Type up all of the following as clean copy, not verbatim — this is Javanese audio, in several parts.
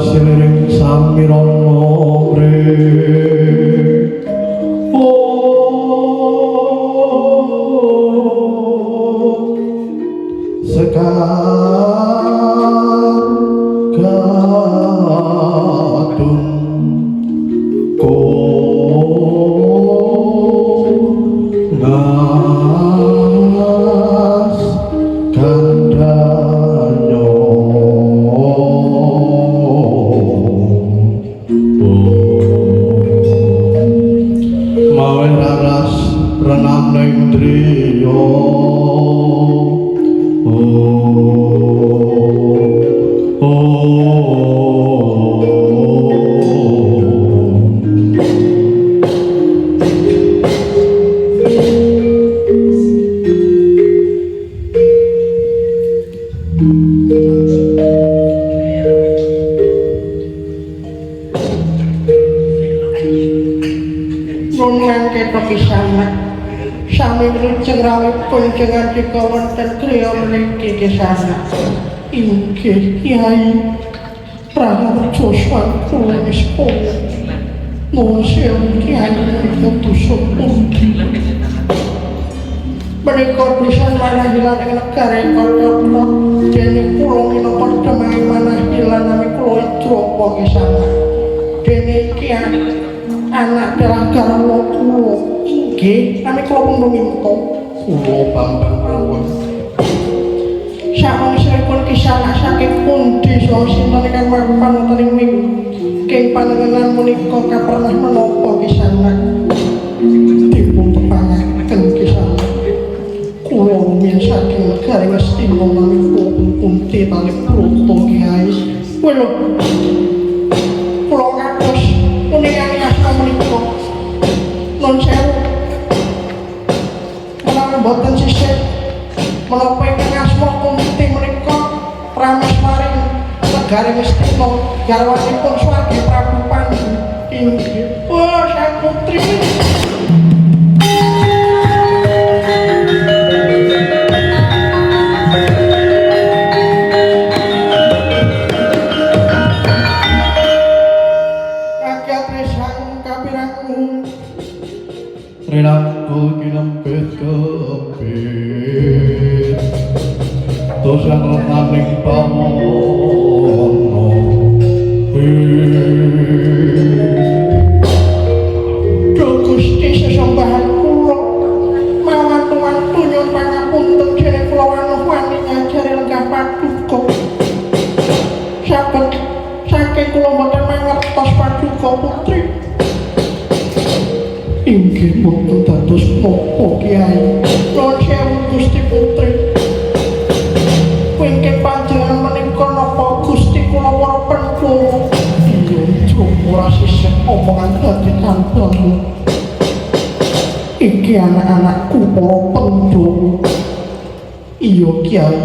siliring samirana mrih sekar kadung nas kandanyo mawe raras renam ning driya sami wilujeng rawuh kunjungan dikawonten griya mriki kesana inggih Kyai Praharja Swangkula Nispa nuwun sewu Kyai putusuk pundi menika pisan manahilan ing negara Kayapa dene kula minangka demahe manahilan nami kula Idrapa kesana dene Kyai anak dalah garwa kula inggih nami kula pun minta kula Bambang Prawan sangsiripun kisah saking pundi saha sinten ingkang mapan wonten ing mingking panjenengan menika kapernah menapa kisanak dipun tepangaken kisanak kula rumiyin saking negari Ngastina nami kula pun punti kalih Prata Kyai welo kula ngatos punika asma menika non sewu menawi boten sisih menapa ingkang asma kunti menika pramas maring negari Ngastina garwanipun Swargi Prabu Pandhu inggih wah sang putri Renangku kinempit kepit Tosang lenaning pamono Gusti sesembahan kula mawantu-wantu nyuwun pangapunten dene kula wani ngajari lenggah paduka saged saking kula mboten mangertos paduka putri inggih mboten dados napa Kyai nuwun sewu Gusti putri wingking panjenengan menika napa Gusti kula para pendhawa iya ora sisih omongan dadi kantong iki anak-anakku para pendhawa iya Kyai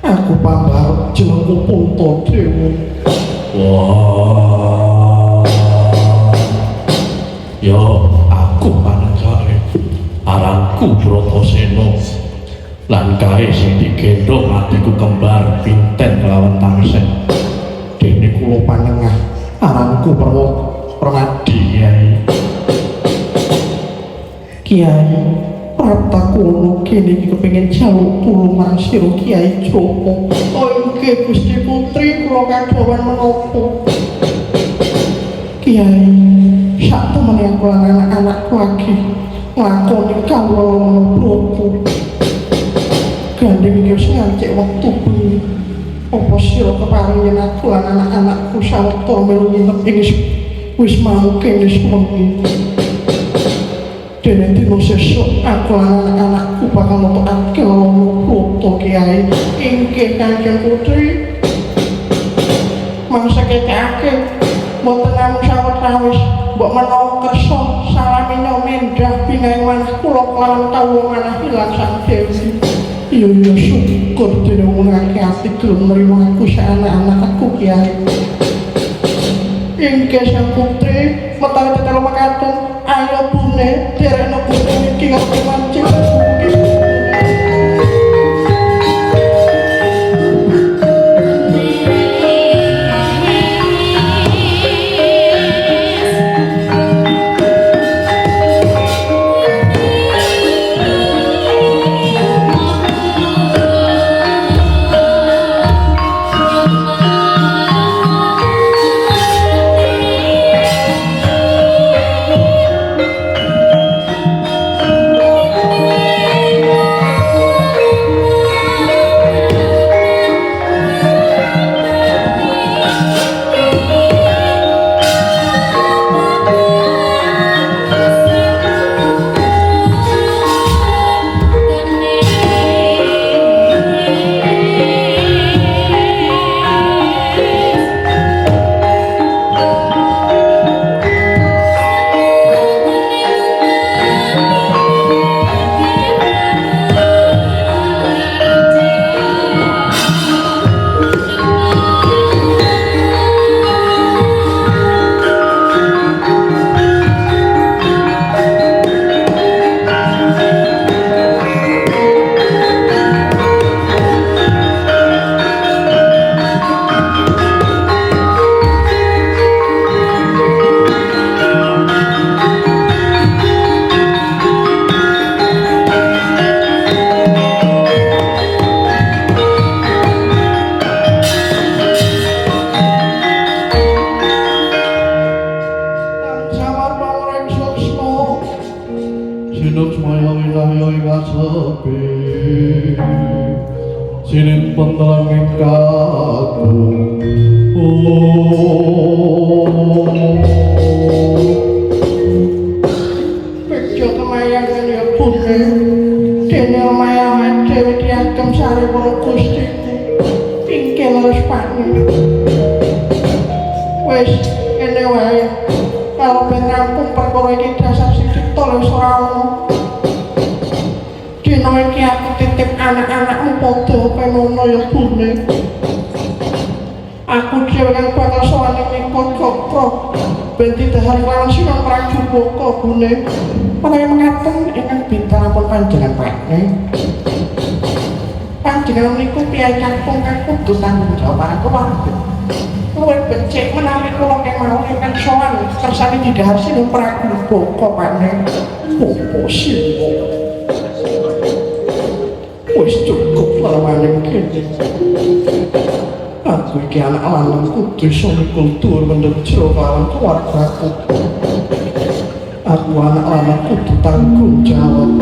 aku pambarep jenengku Puntadewa wah yo aku panjenengane aranku Bratasena lan kae sing digendhong adikku kembar Pinten kelawan Tangsih dene kula panengah aranku Permadi Kyai Pratakono kene iki kepengin jaluk tulung marang sira Kyai Joko oh inggih Gusti putri kula kadhawan menapa Kyai sak temene aku lan anak-anakku lagi nglakoni kawula Prabu gandeng iki wis ngancik wektu bengi apa sira keparing yen aku lan anak-anakku sawetara melu nginep ing wis mau kene sewengi dene dina sesuk aku lan anak-anakku bakal ngetokake lelana Prata Kyai inggih Kanjeng Putri mangsa kekake mboten namung sawetawis mbok menawa kersa salamina mendah binaing manah kula kelawan kawula manah ilang sang dewi iya syukur dene ngake ati gelem nrimo aku anak-anakku Kyai inggih sang putri metawi tetelo makaten ayo bune derekno putri iki ngerti mancing sinimpen langit kaku. Bejo kemayangan ya bune dene omayawan dhewe diagem sare para Gusti pingkil respane wis ngene wae kalau ben rampung perkara iki dasar sithik to wis ora ono dina iki aku titip anak-anakmu padha penono ya bune aku dhewe kan bakal sowan ing kok ben didhahar lawan Sinon Prajubaka bune menawi mengaten ingkang bintanipun panjenengan Pakne panjenengan niku piyai kampung kang kudu tanggung jawab marang keluarga luwih becik menawi kula kemawon ingkang sowan kersane didhahar Sinon Prajubaka Pakne opo sih wis cukup lawaning kene aku iki anak lanang kudu iso kultur mendhet jero kalawan keluargaku aku anak lanang kudu tanggung jawab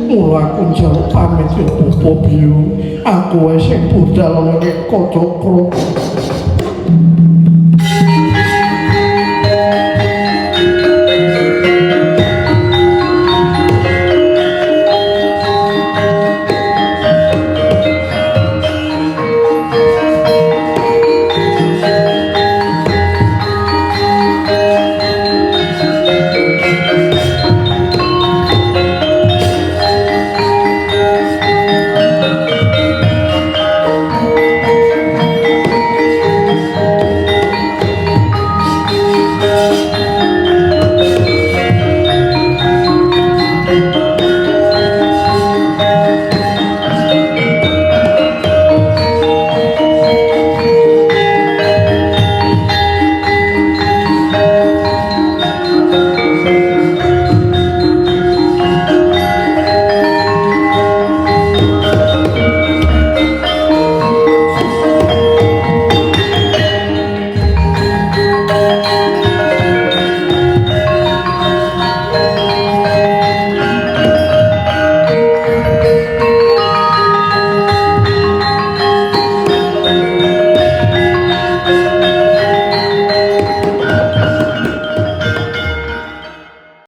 mula aku jawab pamit yo Bopo Biu aku wae sing budal ana ing Kocokro